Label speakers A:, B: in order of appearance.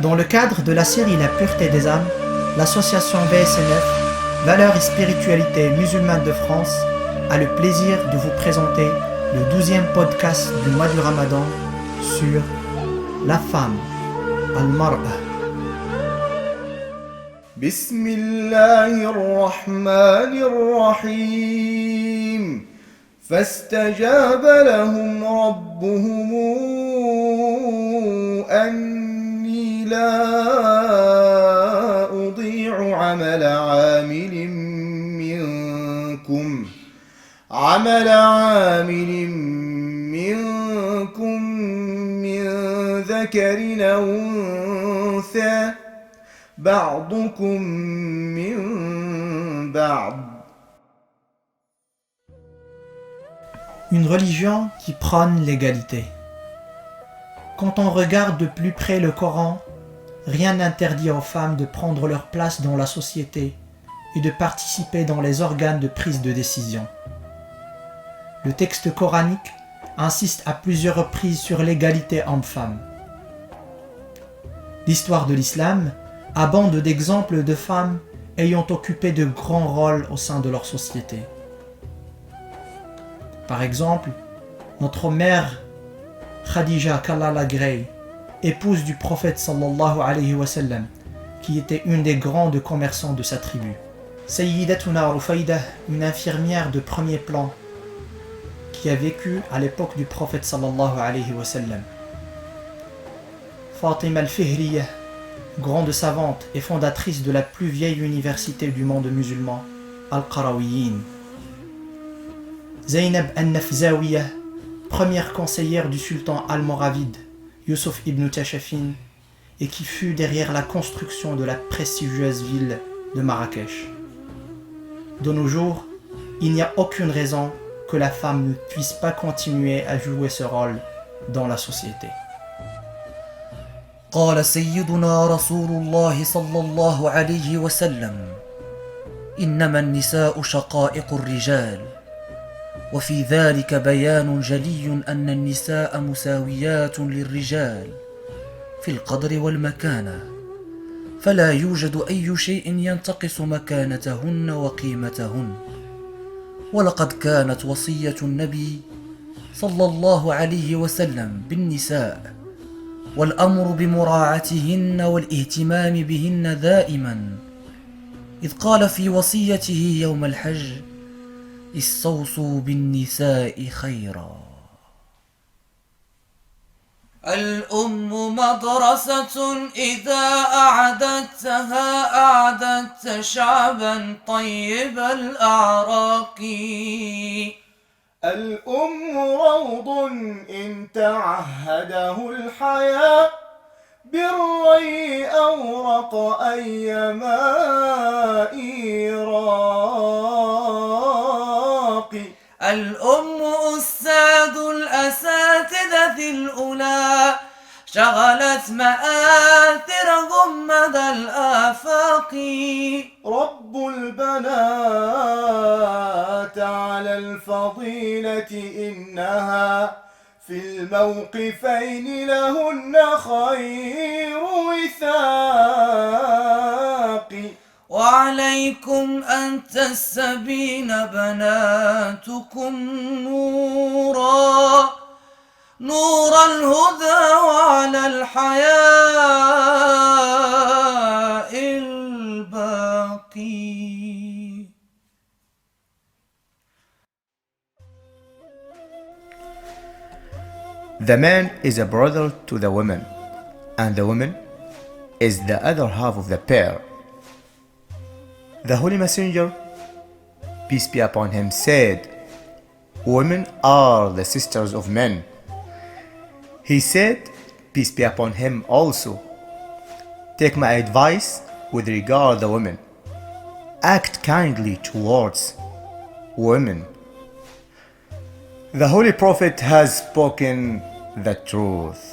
A: Dans le cadre de la série La pureté des âmes, l'association VSNF, Valeurs et Spiritualité musulmane de France, a le plaisir de vous présenter le 12e podcast du mois du Ramadan sur la femme, Al-Mar'a.
B: Bismillahirrahmanirrahim. فاستجاب لهم ربهم أني لا أضيع عمل منكم من ذكر أو أنثى بعضكم من بعض.
A: Une religion qui prône l'égalité. Quand on regarde de plus près le Coran, rien n'interdit aux femmes de prendre leur place dans la société et de participer dans les organes de prise de décision. Le texte coranique insiste à plusieurs reprises sur l'égalité homme-femme. L'histoire de l'islam abonde d'exemples de femmes ayant occupé de grands rôles au sein de leur société. Par exemple, notre mère Khadija qu'Allah l'agrée, épouse du prophète sallallahu alayhi wa sallam, qui était une des grandes commerçants de sa tribu. Sayyidatuna Rufaydah, une infirmière de premier plan, qui a vécu à l'époque du prophète sallallahu alayhi wa sallam. Fatima al-Fihriyah, grande savante et fondatrice de la plus vieille université du monde musulman, Al-Qarawiyyin. Zaynab al-Nafzawiyah, première conseillère du sultan almoravide, Youssouf ibn Tashafin, et qui fut derrière la construction de la prestigieuse ville de Marrakech. De nos jours, il n'y a aucune raison que la femme ne puisse pas continuer à jouer ce rôle dans la société.
C: قال سيدنا رسول الله صلى الله عليه وسلم: إنما النساء شقائق الرجال، وفي ذلك بيان جلي أن النساء مساويات للرجال في القدر والمكانة، فلا يوجد أي شيء ينتقص مكانتهن وقيمتهن. ولقد كانت وصية النبي صلى الله عليه وسلم بالنساء والأمر بمراعاتهن والاهتمام بهن دائما، إذ قال في وصيته يوم الحج: استوصوا بالنساء خيرا. الأم مدرسة إذا أعددتها أعددت شعبا طيب الأعراق.
B: الأم روض إن تعهده الحياء بالري أورق أي ماء راق.
C: الأم أستاذ الأساتذة الأولى، شغلت مآثرهم مدى الآفاق.
B: رب البنات على الفضيلة إنها في الموقفين لهن خير وثاق.
C: وعليكم أن تستبين بناتكم نور الهدى وعلى الحياء الباقي.
B: The man is a brother to the woman, and the woman is the other half of the pair. The Holy Messenger, peace be upon him, said, "Women are the sisters of men." He said, peace be upon him also, "Take my advice with regard to women. Act kindly towards women." The Holy Prophet has spoken the truth.